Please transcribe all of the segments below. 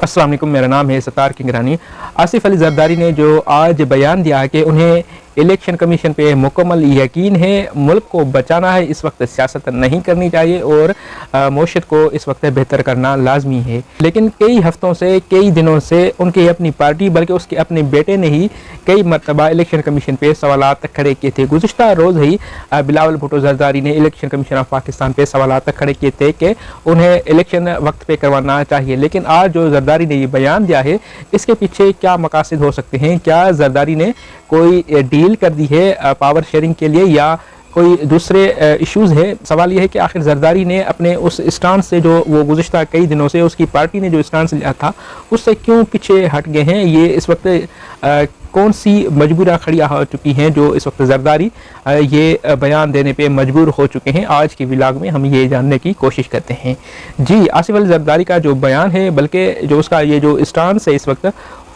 अस्सलाम वालेकुम, मेरा नाम है सत्तार किंगरानी। आसिफ अली जरदारी ने जो आज बयान दिया कि उन्हें इलेक्शन कमीशन पे मुकम्मल यकीन है, मुल्क को बचाना है, इस वक्त सियासत नहीं करनी चाहिए और मौशत को इस वक्त बेहतर करना लाजमी है। लेकिन कई हफ्तों से, कई दिनों से उनकी अपनी पार्टी बल्कि उसके अपने बेटे ने ही कई मरतबा इलेक्शन कमीशन पे सवालात खड़े किए थे। गुज़िश्ता रोज़ ही बिलावल भुट्टो जरदारी ने इलेक्शन कमीशन ऑफ पाकिस्तान पे सवालात खड़े किए थे कि उन्हें इलेक्शन वक्त पे करवाना चाहिए। लेकिन आज जो जरदारी ने ये बयान दिया है, इसके पीछे क्या मकासद हो सकते हैं? क्या जरदारी ने कोई डील कर दी है पावर शेयरिंग के लिए या कोई दूसरे इश्यूज़ है? सवाल यह है कि आखिर जरदारी ने अपने उस स्टांस से, जो वो गुज़िश्ता कई दिनों से उसकी पार्टी ने जो स्टांस लिया था, उससे क्यों पीछे हट गए हैं? ये इस वक्त कौन सी मजबूरियाँ खड़ी हो चुकी हैं जो इस वक्त जरदारी ये बयान देने पे मजबूर हो चुके हैं? आज की व्लॉग में हम ये जानने की कोशिश करते हैं। जी, आसिफ अली जरदारी का जो बयान है, बल्कि जो उसका ये जो स्टांस है इस वक्त,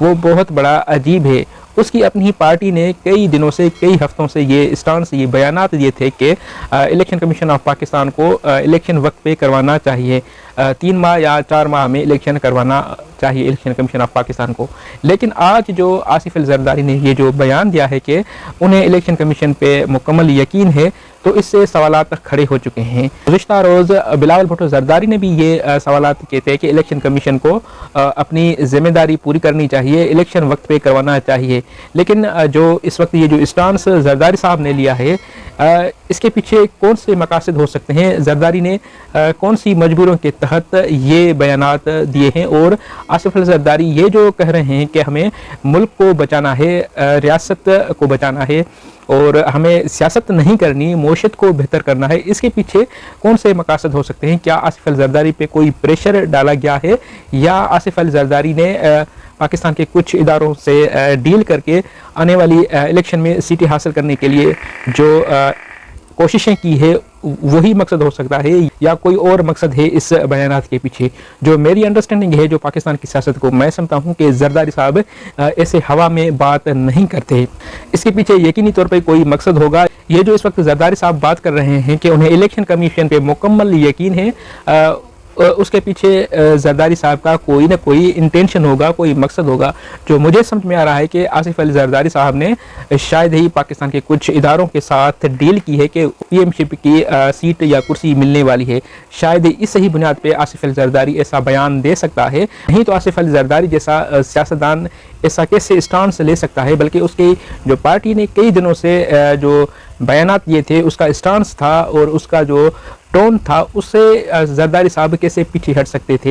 वो बहुत बड़ा अजीब है। उसकी अपनी ही पार्टी ने कई दिनों से, कई हफ्तों से ये स्टांस, ये बयानात दिए थे कि इलेक्शन कमीशन ऑफ पाकिस्तान को इलेक्शन वक्त पे करवाना चाहिए, 3 माह या 4 माह में इलेक्शन करवाना चाहिए इलेक्शन कमीशन ऑफ पाकिस्तान को। लेकिन आज जो आसिफ अली जरदारी ने ये जो बयान दिया है कि उन्हें इलेक्शन कमीशन पे मुकम्मल यकीन है, तो इससे सवालात खड़े हो चुके हैं। गुज़िश्ता रोज़ बिलावल भुट्टो जरदारी ने भी ये सवालात किए थे कि इलेक्शन कमीशन को अपनी जिम्मेदारी पूरी करनी चाहिए, इलेक्शन वक्त पे करवाना चाहिए। लेकिन जो इस वक्त ये जो स्टांस जरदारी साहब ने लिया है, इसके पीछे कौन से मकासद हो सकते हैं? जरदारी ने कौन सी मजबूरों के तहत ये बयानात दिए हैं? और आसिफ अली जरदारी ये जो कह रहे हैं कि हमें मुल्क को बचाना है, रियासत को बचाना है और हमें सियासत नहीं करनी, मौशत को बेहतर करना है, इसके पीछे कौन से मकासद हो सकते हैं? क्या आसिफ अली जरदारी पे कोई प्रेशर डाला गया है या आसिफ अली जरदारी ने पाकिस्तान के कुछ इदारों से डील करके आने वाली इलेक्शन में सीटें हासिल करने के लिए जो कोशिशें की है, वही मकसद हो सकता है या कोई और मकसद है इस बयानात के पीछे? जो मेरी अंडरस्टैंडिंग है, जो पाकिस्तान की सियासत को मैं समझता हूँ कि जरदारी साहब ऐसे हवा में बात नहीं करते। इसके पीछे यकीनी तौर पर कोई मकसद होगा। ये जो इस वक्त जरदारी साहब बात कर रहे हैं कि उन्हें इलेक्शन कमीशन पे मुकम्मल यकीन है, उसके पीछे जरदारी साहब का कोई ना कोई इंटेंशन होगा, कोई मकसद होगा। जो मुझे समझ में आ रहा है कि आसिफ अली जरदारी साहब ने शायद ही पाकिस्तान के कुछ इदारों के साथ डील की है कि पीएमशिप की सीट या कुर्सी मिलने वाली है। शायद इस सही बुनियाद पे आसिफ अली जरदारी ऐसा बयान दे सकता है। नहीं तो आसिफ अली जरदारी जैसा सियासतदान ऐसा कैसे स्टांस ले सकता है? बल्कि उसकी जो पार्टी ने कई दिनों से जो बयानात ये थे, उसका स्टांस था और उसका जो टोन था, उससे जरदारी साहब कैसे पीछे हट सकते थे?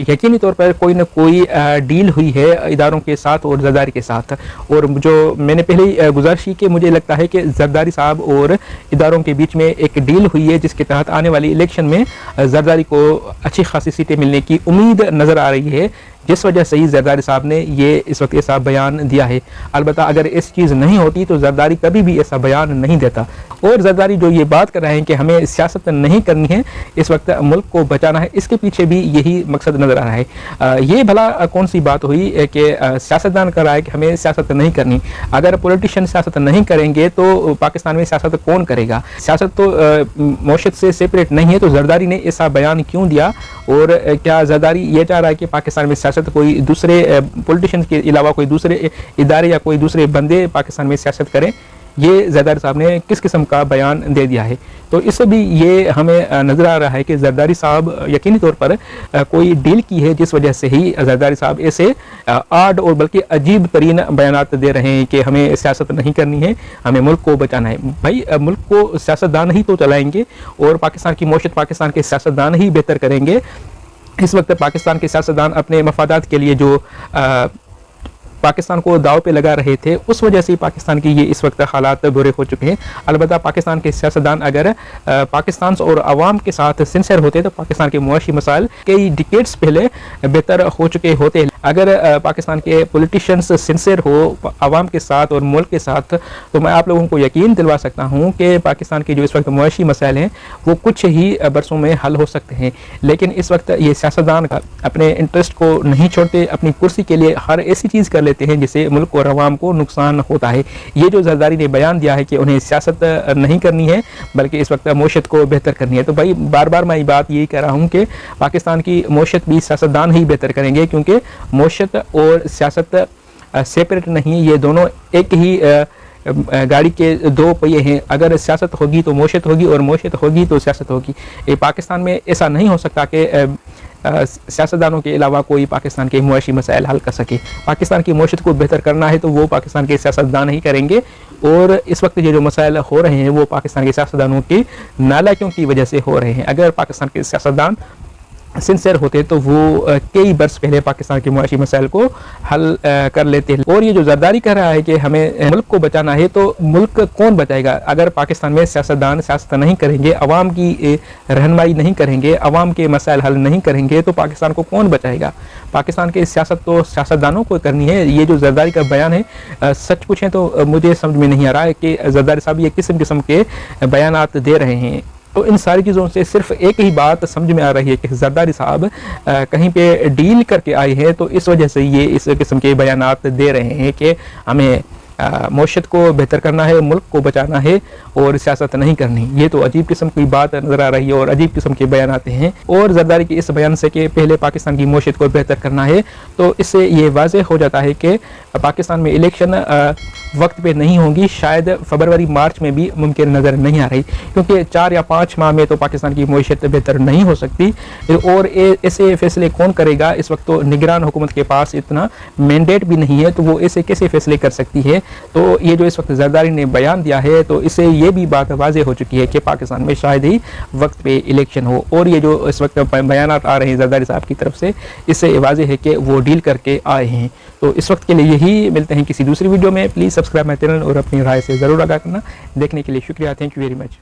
यकीनी तौर पर कोई ना कोई डील हुई है इदारों के साथ और जरदारी के साथ। और जो मैंने पहले ही गुजारिश की कि मुझे लगता है कि जरदारी साहब और इदारों के बीच में एक डील हुई है जिसके तहत आने वाली इलेक्शन में जरदारी को अच्छी खासी सीटें मिलने की उम्मीद नज़र आ रही है, जिस वजह से ही जरदारी साहब ने ये इस वक्त ऐसा बयान दिया है। अलबत्ता अगर ऐसी चीज़ नहीं होती तो जरदारी कभी भी ऐसा बयान नहीं देता। और जरदारी जो ये बात कर रहे हैं कि हमें सियासत नहीं करनी है, इस वक्त मुल्क को बचाना है, इसके पीछे भी यही मकसद नज़र आ रहा है। ये भला कौन सी बात हुई कि सियासतदान कर रहा है कि हमें सियासत नहीं करनी? अगर पॉलिटिशियन सियासत नहीं करेंगे तो पाकिस्तान में सियासत कौन करेगा? सियासत तो मौशत से सेपरेट नहीं है, तो जरदारी ने ऐसा बयान क्यों दिया? और क्या जरदारी ये चाह रहा है कि पाकिस्तान में सियासत कोई दूसरे पॉलिटिशियन के अलावा कोई दूसरे इदारे या कोई दूसरे बंदे पाकिस्तान में सियासत करें? ये जरदारी साहब ने किस किस्म का बयान दे दिया है? तो इससे भी ये हमें नज़र आ रहा है कि जरदारी साहब यकीनी तौर पर कोई डील की है, जिस वजह से ही जरदारी साहब ऐसे आड और बल्कि अजीब तरीन बयानात दे रहे हैं कि हमें सियासत नहीं करनी है, हमें मुल्क को बचाना है। भाई, मुल्क को सियासतदान ही तो चलाएंगे और पाकिस्तान की मौशत पाकिस्तान के सियासतदान ही बेहतर करेंगे। इस वक्त पाकिस्तान के सियासतदान अपने मफादात के लिए जो पाकिस्तान को दाव पे लगा रहे थे, उस वजह से पाकिस्तान की ये इस वक्त हालात बुरे हो चुके हैं। अलबत्ता पाकिस्तान के सियासतदान अगर पाकिस्तान और अवाम के साथ सिंसियर होते तो पाकिस्तान के मुआशी मसाइल कई डिकेड्स पहले बेहतर हो चुके होते। अगर पाकिस्तान के पॉलिटिशियंस सिंसियर हो अवाम के साथ और मुल्क के साथ, तो मैं आप लोगों को यकीन दिलवा सकता हूँ कि पाकिस्तान के जो इस वक्त मुआशी मसाइल हैं वो कुछ ही बरसों में हल हो सकते हैं। लेकिन इस वक्त ये सियासतदान अपने इंटरेस्ट को नहीं छोड़ते, अपनी कुर्सी के लिए हर ऐसी चीज़ कर लेते हैं, जिससे मुल्क और अवाम को नुकसान होता है। ये जो जरदारी ने बयान दिया है कि उन्हें सियासत नहीं करनी है बल्कि इस वक्त मौशत को बेहतर करनी है, तो भाई बार बार मैं ये बात यही कह रहा हूँ कि पाकिस्तान की मौशत भी सियासतदान ही बेहतर करेंगे, क्योंकि मौशत और सियासत सेपरेट नहीं है, ये दोनों एक ही गाड़ी के दो पहिए हैं। अगर सियासत होगी तो मौशत होगी और मौशत होगी तो सियासत होगी। ये पाकिस्तान में ऐसा नहीं हो सकता कि सियासतदानों के अलावा कोई पाकिस्तान के मुआशी मसाइल हल कर सके। पाकिस्तान की मौशत को बेहतर करना है तो वो पाकिस्तान के सियासतदान ही करेंगे, और इस वक्त ये जो मसाइल हो रहे हैं वो पाकिस्तान के सियासतदानों की नालायकियों की वजह से हो रहे हैं। अगर पाकिस्तान के सियासतदान सिंसियर होते तो वो कई बरस पहले पाकिस्तान के मुआशी मसाइल को हल कर लेते। और ये जो जरदारी कह रहा है कि हमें मुल्क को बचाना है, तो मुल्क कौन बचाएगा? अगर पाकिस्तान में सियासतदान सियासत नहीं करेंगे, अवाम की रहनुमाई नहीं करेंगे, अवाम के मसाइल हल नहीं करेंगे, तो पाकिस्तान को कौन बचाएगा? पाकिस्तान की सियासत तो सियासतदानों को करनी है। ये जो जरदारी का बयान है, सच पूछें तो मुझे समझ में नहीं आ रहा है कि जरदारी साहब ये किस्म किस्म के बयानात दे रहे हैं। तो इन सारी चीज़ों से सिर्फ एक ही बात समझ में आ रही है कि जरदारी साहब कहीं पे डील करके आए हैं, तो इस वजह से ये इस किस्म के बयानात दे रहे हैं कि हमें मौशत को बेहतर करना है, मुल्क को बचाना है और सियासत नहीं करनी। ये तो अजीब किस्म की बात नज़र आ रही है और अजीब किस्म के बयान आते हैं। और जरदारी के इस बयान से कि पहले पाकिस्तान की मौशत को बेहतर करना है, तो इससे ये वाज़ेह हो जाता है कि पाकिस्तान में इलेक्शन वक्त पे नहीं होंगी, शायद फरवरी मार्च में भी मुमकिन नज़र नहीं आ रही, क्योंकि 4 या 5 माह में तो पाकिस्तान की मईशत बेहतर नहीं हो सकती। और ऐसे फैसले कौन करेगा? इस वक्त तो निगरान हुकूमत के पास इतना मैंडेट भी नहीं है, तो वो ऐसे कैसे फैसले कर सकती है? तो ये जो इस वक्त जरदारी ने बयान दिया है, तो इससे ये भी बात वाज़ेह हो चुकी है कि पाकिस्तान में शायद ही वक्त पे इलेक्शन हो। और ये जो इस वक्त बयानात आ रहे हैं जरदारी साहब की तरफ से, इससे वाज़ेह है कि वो डील करके आए हैं। तो इस वक्त के लिए यही, मिलते हैं किसी दूसरी वीडियो में। प्लीज़ सब्सक्राइब माय चैनल और अपनी राय से ज़रूर आगाह करना। देखने के लिए शुक्रिया। Thank you very much.